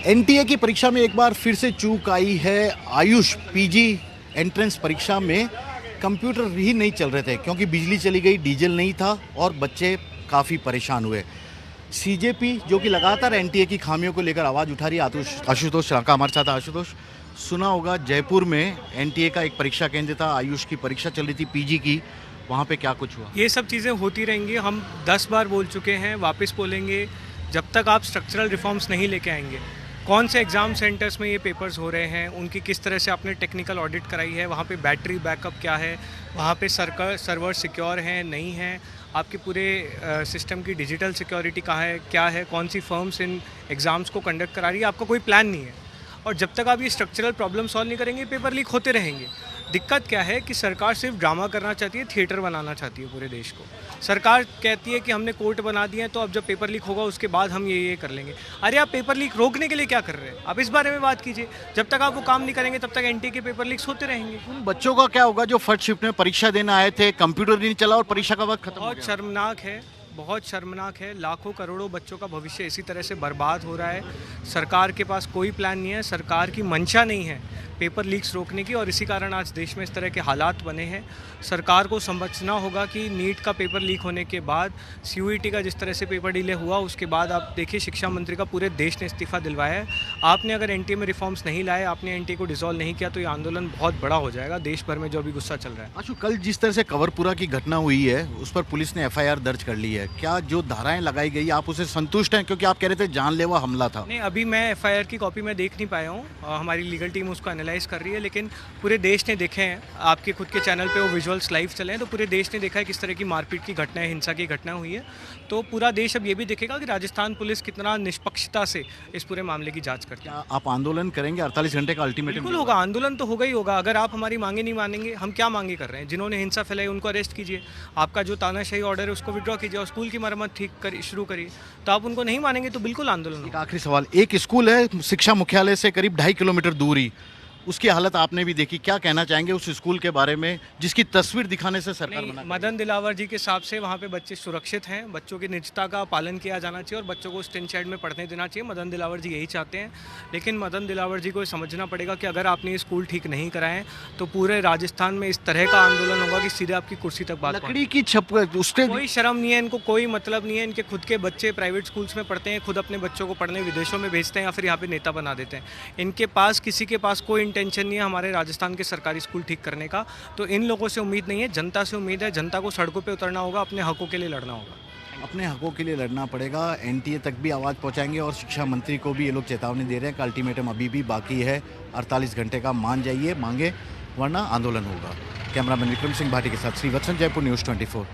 NTA की परीक्षा में एक बार फिर से चूक आई है। आयुष पीजी एंट्रेंस परीक्षा में कंप्यूटर ही नहीं चल रहे थे क्योंकि बिजली चली गई, डीजल नहीं था और बच्चे काफ़ी परेशान हुए। सीजेपी जो कि लगातार एनटीए की खामियों को लेकर आवाज़ उठा रही है। आशुतोष राका हमारे साथ। आशुतोष, सुना होगा जयपुर में एनटीए का एक परीक्षा केंद्र था, आयुष की परीक्षा चल रही थी पीजी की, वहाँ पे क्या कुछ हुआ? ये सब चीज़ें होती रहेंगी। हम 10 बार बोल चुके हैं, वापस बोलेंगे। जब तक आप स्ट्रक्चरल रिफॉर्म्स नहीं लेके आएंगे, कौन से एग्ज़ाम सेंटर्स में ये पेपर्स हो रहे हैं, उनकी किस तरह से आपने टेक्निकल ऑडिट कराई है, वहाँ पे बैटरी बैकअप क्या है, वहाँ पे सर्वर सिक्योर हैं नहीं हैं, आपके पूरे सिस्टम की डिजिटल सिक्योरिटी कहाँ है, क्या है, कौन सी फर्म्स इन एग्ज़ाम्स को कंडक्ट करा रही है, आपका कोई प्लान नहीं है। और जब तक आप ये स्ट्रक्चरल प्रॉब्लम सॉल्व नहीं करेंगे, पेपर लीक होते रहेंगे। दिक्कत क्या है कि सरकार सिर्फ ड्रामा करना चाहती है, थिएटर बनाना चाहती है पूरे देश को। सरकार कहती है कि हमने कोर्ट बना दिए हैं, तो अब जब पेपर लीक होगा उसके बाद हम ये कर लेंगे। अरे आप पेपर लीक रोकने के लिए क्या कर रहे हैं? आप इस बारे में बात कीजिए। जब तक आप वो काम नहीं करेंगे तब तक एनटीए के पेपर लीक्स होते रहेंगे। उन बच्चों का क्या होगा जो फर्स्ट शिफ्ट में परीक्षा देने आए थे, कंप्यूटर नहीं चला और परीक्षा का वक्त खत्म हो बहुत गया? शर्मनाक है, बहुत शर्मनाक है। लाखों करोड़ों बच्चों का भविष्य इसी तरह से बर्बाद हो रहा है। सरकार के पास कोई प्लान नहीं है, सरकार की मंशा नहीं है पेपर लीक्स रोकने की, और इसी कारण आज देश में इस तरह के हालात बने हैं। सरकार को समझना होगा कि नीट का पेपर लीक होने के बाद, सीयूईटी का जिस तरह से पेपर डिले हुआ, उसके बाद आप देखिए शिक्षा मंत्री का पूरे देश ने इस्तीफा दिलवाया है। आपने अगर एनटीए में रिफॉर्म्स नहीं लाए, आपने एनटीए को डिसॉल्व नहीं किया, तो ये आंदोलन बहुत बड़ा हो जाएगा देश भर में जो अभी गुस्सा चल रहा है। आशु, कल जिस तरह से कवरपुरा की घटना हुई है उस पर पुलिस ने एफआईआर दर्ज कर ली है। क्या जो धाराएं लगाई गई आप उसे संतुष्ट हैं? क्योंकि आप कह रहे थे जानलेवा हमला था। नहीं, अभी मैं एफआईआर की कॉपी में देख नहीं पाया हूँ, हमारी लीगल टीम उसको एनालाइज कर रही है, लेकिन पूरे देश ने देखे हैं। आपके खुद के चैनल पे वो विजुअल्स लाइव चले हैं, तो पूरे देश ने देखा है किस तरह की मारपीट की घटनाएं, हिंसा की घटना हुई है। तो पूरा देश अब ये भी देखेगा कि राजस्थान पुलिस कितना निष्पक्षता से इस पूरे मामले की जांच करती है। क्या आप आंदोलन करेंगे? 48 घंटे का अल्टीमेटम बिल्कुल होगा, आंदोलन तो होगा ही होगा। अगर आप हमारी मांगे नहीं मानेंगे, हम क्या मांगे कर रहे हैं? जिन्होंने हिंसा फैलाई उनको अरेस्ट कीजिए, आपका जो तानाशाही ऑर्डर है उसको विड्रॉ कीजिए और स्कूल की मरम्मत शुरू करिए। तो आप उनको नहीं मानेंगे तो बिल्कुल आंदोलन एक आखिरी सवाल, एक स्कूल है शिक्षा मुख्यालय से करीब 2.5 किलोमीटर दूरी, उसकी हालत आपने भी देखी, क्या कहना चाहेंगे उस स्कूल के बारे में जिसकी तस्वीर दिखाने से सरकार मना कर रही है? मदन दिलावर जी के हिसाब से वहाँ पे बच्चे सुरक्षित हैं, बच्चों की निजता का पालन किया जाना चाहिए और बच्चों को स्टिन शेड में पढ़ने देना चाहिए। मदन दिलावर जी यही चाहते हैं, लेकिन मदन दिलावर जी को समझना पड़ेगा कि अगर आपने ये स्कूल ठीक नहीं कराएं तो पूरे राजस्थान में इस तरह का आंदोलन होगा कि सीधे आपकी कुर्सी तक बात लकड़ी की छप, उसके कोई शर्म नहीं है इनको, कोई मतलब नहीं है। इनके खुद के बच्चे प्राइवेट स्कूल्स में पढ़ते हैं, खुद अपने बच्चों को पढ़ने विदेशों में भेजते हैं या फिर यहाँ पे नेता बना देते हैं। इनके पास, किसी के पास कोई इंटेंशन नहीं है हमारे राजस्थान के सरकारी स्कूल ठीक करने का। तो इन लोगों से उम्मीद नहीं है, जनता से उम्मीद है। जनता को सड़कों पे उतरना होगा, अपने हकों के लिए लड़ना होगा। अपने हकों के लिए लड़ना पड़ेगा। एनटीए तक भी आवाज़ पहुंचाएंगे और शिक्षा मंत्री को भी ये लोग चेतावनी दे रहे हैं कि अल्टीमेटम अभी भी बाकी है, 48 घंटे का मान जाइए, मांगे वरना आंदोलन होगा। कैमरामैन विक्रम सिंह भाटी के साथ श्रीवत्सन, जयपुर न्यूज़ 24।